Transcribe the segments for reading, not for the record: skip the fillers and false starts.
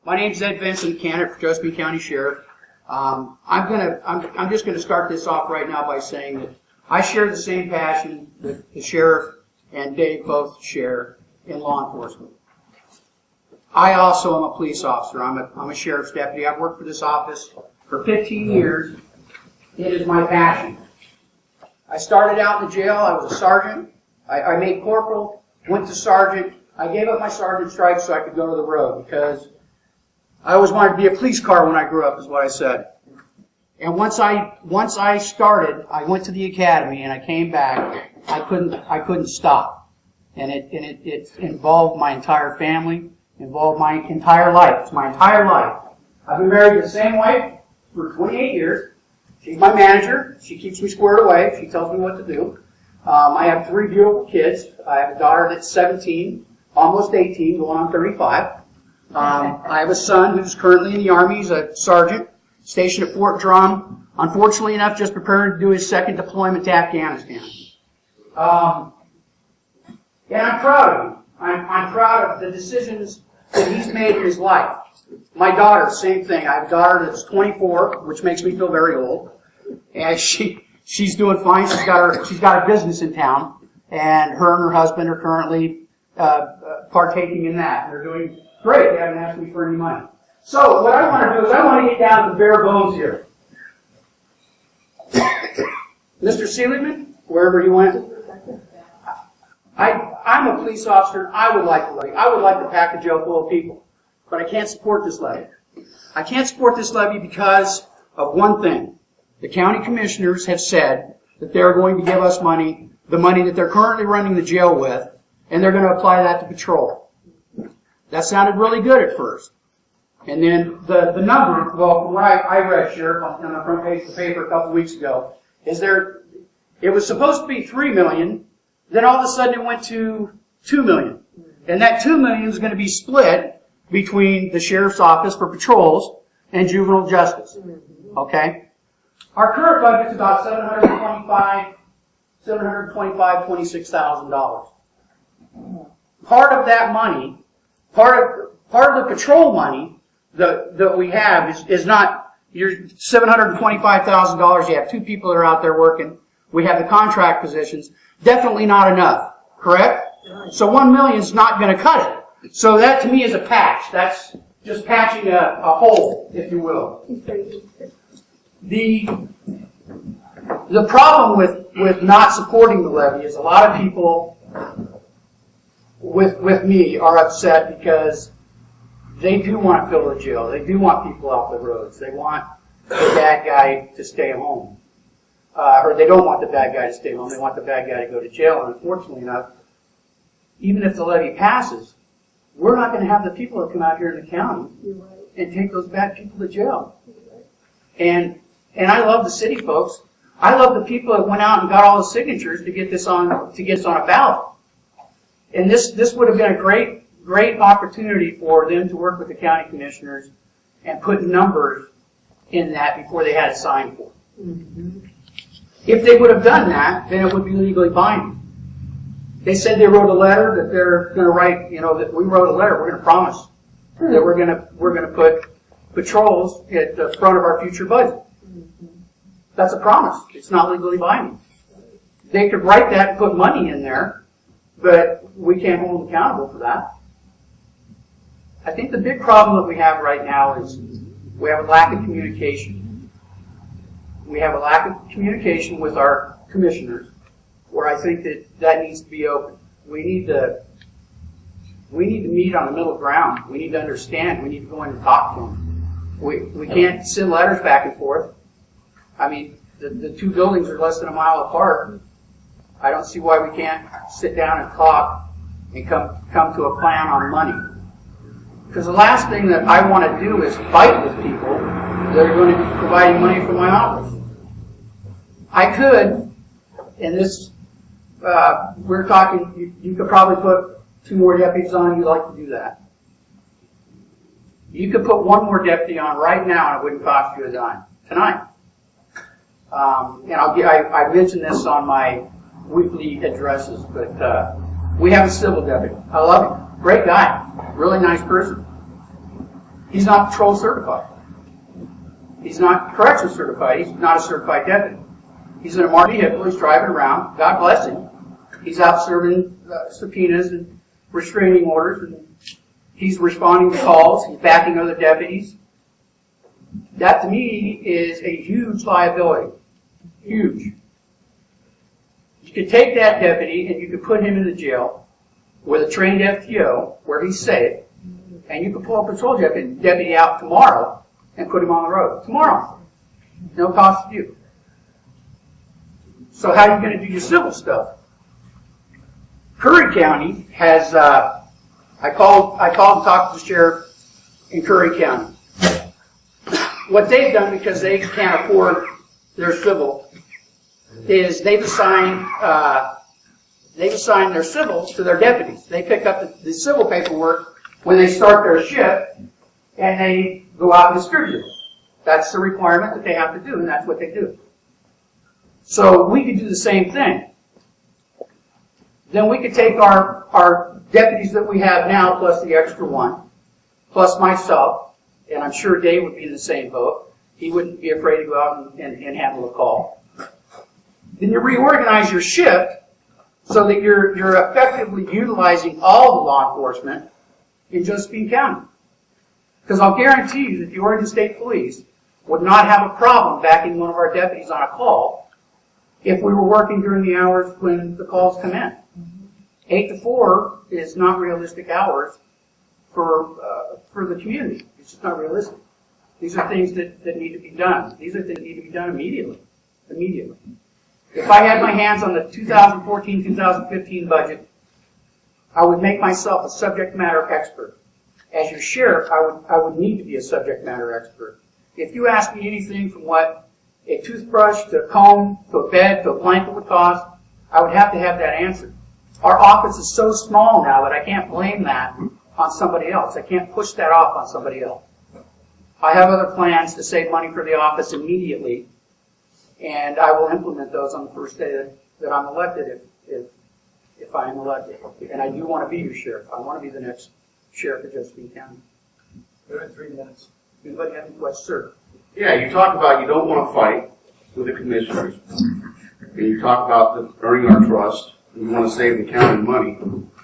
My name's Vincent, candidate for Josephine County Sheriff. I'm just gonna start this off right now by saying that I share the same passion that the sheriff and Dave both share in law enforcement. I also am a police officer. I'm a sheriff's deputy. I've worked for this office for 15 years. It is my passion. I started out in the jail. I was a sergeant. I made corporal, went to sergeant. I gave up my sergeant stripes so I could go to the road because I always wanted to be a police car when I grew up, is what I said. And once I started, I went to the academy and I came back. I couldn't stop, and it involved my entire family, involved my entire life. It's my entire life. I've been married to the same wife for 28 years. She's my manager. She keeps me squared away. She tells me what to do. I have 3 beautiful kids. I have a daughter that's 17, almost 18, going on 35. I have a son who's currently in the Army. He's a sergeant, stationed at Fort Drum. Unfortunately enough, just preparing to do his 2nd deployment to Afghanistan. And I'm proud of him. I'm proud of the decisions that he's made in his life. My daughter, same thing. I have a daughter that's 24, which makes me feel very old. And she's doing fine. She's got a business in town, and her husband are currently partaking in that. They're doing great. They haven't asked me for any money. So what I want to do is I want to get down to the bare bones here. Mr. Seligman, wherever you went, I'm a police officer. I would like to pack a jail full of people, but I can't support this levy. I can't support this levy because of one thing. The county commissioners have said that they're going to give us money, the money that they're currently running the jail with, and they're going to apply that to patrol. That sounded really good at first. And then the number, well, from what I read, Sheriff, on the front page of the paper a couple weeks ago, it was supposed to be $3 million, then all of a sudden it went to $2 million. And that $2 million is going to be split between the sheriff's office for patrols and juvenile justice. Okay? Our current budget is about $26,000. Part of that money, part of the patrol money that we have is not your $725,000. You have 2 people that are out there working. We have the contract positions. Definitely not enough. Correct? So $1 million is not going to cut it. So that to me is a patch. That's just patching a hole, if you will. The problem with not supporting the levy is a lot of people with me are upset because they do want to fill the jail. They do want people off the roads. They want the bad guy to stay home. Or they don't want the bad guy to stay home. They want the bad guy to go to jail. And unfortunately enough, even if the levy passes, we're not going to have the people that come out here in the county and take those bad people to jail. And I love the city folks. I love the people that went out and got all the signatures to get this on a ballot. And this would have been a great opportunity for them to work with the county commissioners and put numbers in that before they had it signed for. If they would have done that, then it would be legally binding. They said they wrote a letter that they're going to write. That we wrote a letter. We're going to promise that we're going to put patrols at the front of our future budget. That's a promise. It's not legally binding. They could write that and put money in there, but we can't hold them accountable for that. I think the big problem that we have right now is we have a lack of communication. We have a lack of communication with our commissioners, where I think that needs to be open. We need to meet on the middle ground. We need to understand. We need to go in and talk to them. We can't send letters back and forth. I mean, the 2 buildings are less than a mile apart. I don't see why we can't sit down and talk and come to a plan on money. Because the last thing that I want to do is fight with people that are going to be providing money for my office. I could, and this, we're talking, you could probably put 2 more deputies on. You'd like to do that. You could put 1 more deputy on right now and it wouldn't cost you a dime. Tonight. And I mentioned this on my weekly addresses, but we have a civil deputy. I love him. Great guy. Really nice person. He's not patrol certified. He's not correction certified. He's not a certified deputy. He's in a marked vehicle. He's driving around. God bless him. He's out serving subpoenas and restraining orders, and he's responding to calls. He's backing other deputies. That, to me, is a huge liability. Huge. You could take that deputy and you could put him in the jail with a trained FTO where he's safe, and you could pull a patrol deputy out tomorrow and put him on the road. Tomorrow. No cost to you. So how are you going to do your civil stuff? Curry County has, I called and talked to the sheriff in Curry County. What they've done, because they can't afford their civil, is they've assigned their civils to their deputies. They pick up the civil paperwork when they start their shift, and they go out and distribute it. That's the requirement that they have to do, and that's what they do. So we could do the same thing. Then we could take our deputies that we have now, plus the extra one, plus myself, and I'm sure Dave would be in the same boat. He wouldn't be afraid to go out and handle a call. Then you reorganize your shift so that you're effectively utilizing all the law enforcement in Josephine County. Because I'll guarantee you that the Oregon State Police would not have a problem backing one of our deputies on a call if we were working during the hours when the calls come in. 8 to 4 is not realistic hours for the community. It's just not realistic. These are things that need to be done. These are things that need to be done immediately. Immediately. If I had my hands on the 2014-2015 budget, I would make myself a subject matter expert. As your sheriff, I would need to be a subject matter expert. If you ask me anything from what a toothbrush to a comb to a bed to a blanket would cost, I would have to have that answer. Our office is so small now that I can't blame that on somebody else. I can't push that off on somebody else. I have other plans to save money for the office immediately, and I will implement those on the first day that I'm elected if I am elected. And I do want to be your sheriff. I want to be the next sheriff of Josephine County. You're at 3 minutes. Anybody have any questions, sir? Yeah, you talk about you don't want to fight with the commissioners. And you talk about earning our trust. And you want to save the county money.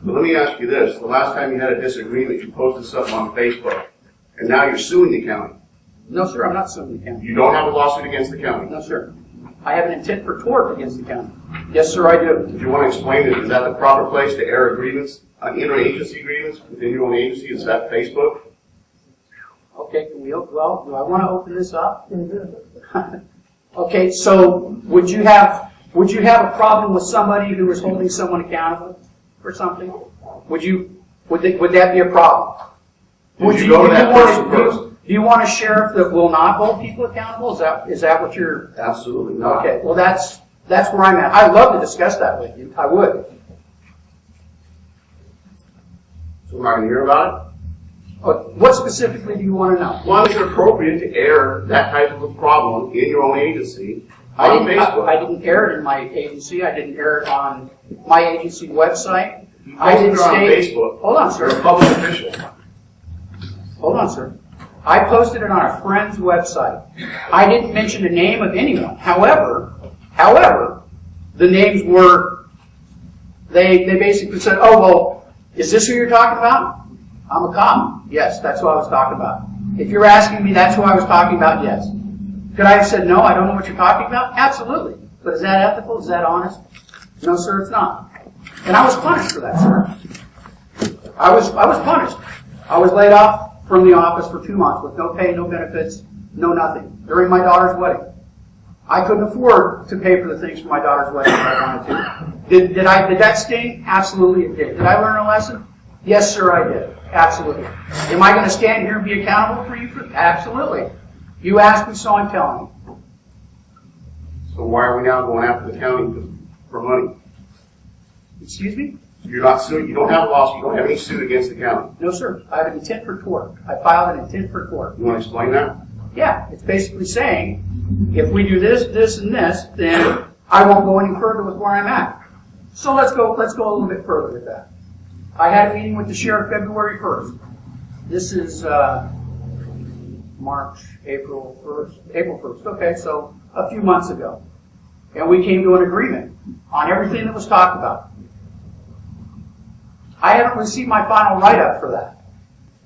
But let me ask you this. The last time you had a disagreement, you posted something on Facebook. And now you're suing the county. No, sir, I'm not suing the county. You don't have a lawsuit against the county? No, sir. I have an intent for tort against the county. Yes, sir, I do. If you want to explain it, is that the proper place to air agreements, interagency agreements within your own agency? Is that Facebook? Okay, do I want to open this up? Okay, so would you have a problem with somebody who was holding someone accountable for something? Would that be a problem? Would you go to that person first? Do you want a sheriff that will not hold people accountable? Is that what you're? Absolutely not. Okay, well that's where I'm at. I'd love to discuss that with you. I would. So am I going to hear about it? What specifically do you want to know? Well, is it appropriate to air that type of a problem in your own agency on Facebook? I didn't air it in my agency. I didn't air it on my agency website. You posted it on Facebook. Hold on, sir. You're a public official. Hold on, sir. I posted it on a friend's website. I didn't mention the name of anyone. However, the names were, they basically said, oh, well, is this who you're talking about? I'm a cop. Yes, that's who I was talking about. If you're asking me that's who I was talking about, yes. Could I have said, no, I don't know what you're talking about? Absolutely. But is that ethical? Is that honest? No, sir, it's not. And I was punished for that, sir. I was punished. I was laid off from the office for 2 months with no pay, no benefits, no nothing, during my daughter's wedding. I couldn't afford to pay for the things for my daughter's wedding if I wanted to. Did that sting? Absolutely it did. Did I learn a lesson? Yes, sir, I did. Absolutely. Am I going to stand here and be accountable for you? Absolutely. You asked me, so I'm telling you. So why are we now going after the county for money? Excuse me? You're not suing. You don't have a lawsuit. You don't have any suit against the county. No, sir. I have an intent for tort. I filed an intent for tort. You want to explain that? Yeah. It's basically saying, if we do this, this, and this, then I won't go any further with where I'm at. So let's go a little bit further with that. I had a meeting with the sheriff February 1st. This is April 1st, okay, so a few months ago. And we came to an agreement on everything that was talked about. I haven't received my final write-up for that.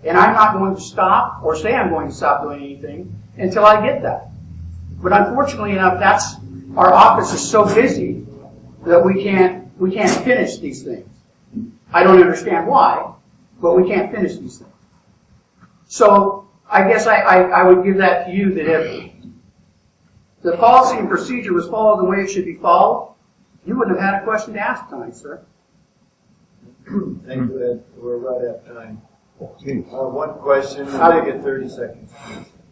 And I'm not going to stop or say I'm going to stop doing anything until I get that. But unfortunately enough, our office is so busy that we can't finish these things. I don't understand why, but we can't finish these things. So I guess I would give that to you, that if the policy and procedure was followed the way it should be followed, you wouldn't have had a question to ask tonight, sir. Thank you, Ed. We're right at time. One question, we'll make it 30 seconds.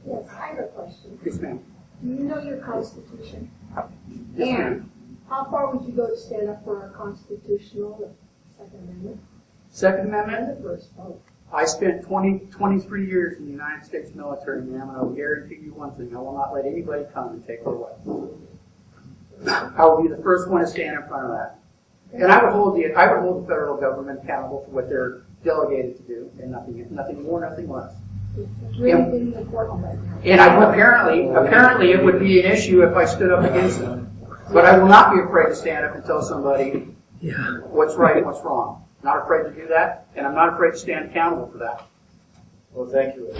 Yes, I have a question. Yes, ma'am. Do you know your Constitution? Yes, ma'am. And how far would you go to stand up for a constitutional Second Amendment? Second And Amendment, the first vote. I spent 23 years in the United States military, ma'am, and I will guarantee you one thing, I will not let anybody come and take it away. I will be the first one to stand in front of that. And I would hold the federal government accountable for what they're delegated to do, and nothing more, nothing less. It's really getting important right now. And apparently it would be an issue if I stood up against them. But I will not be afraid to stand up and tell somebody what's right and what's wrong. Not afraid to do that, and I'm not afraid to stand accountable for that. Well, thank you, Ed.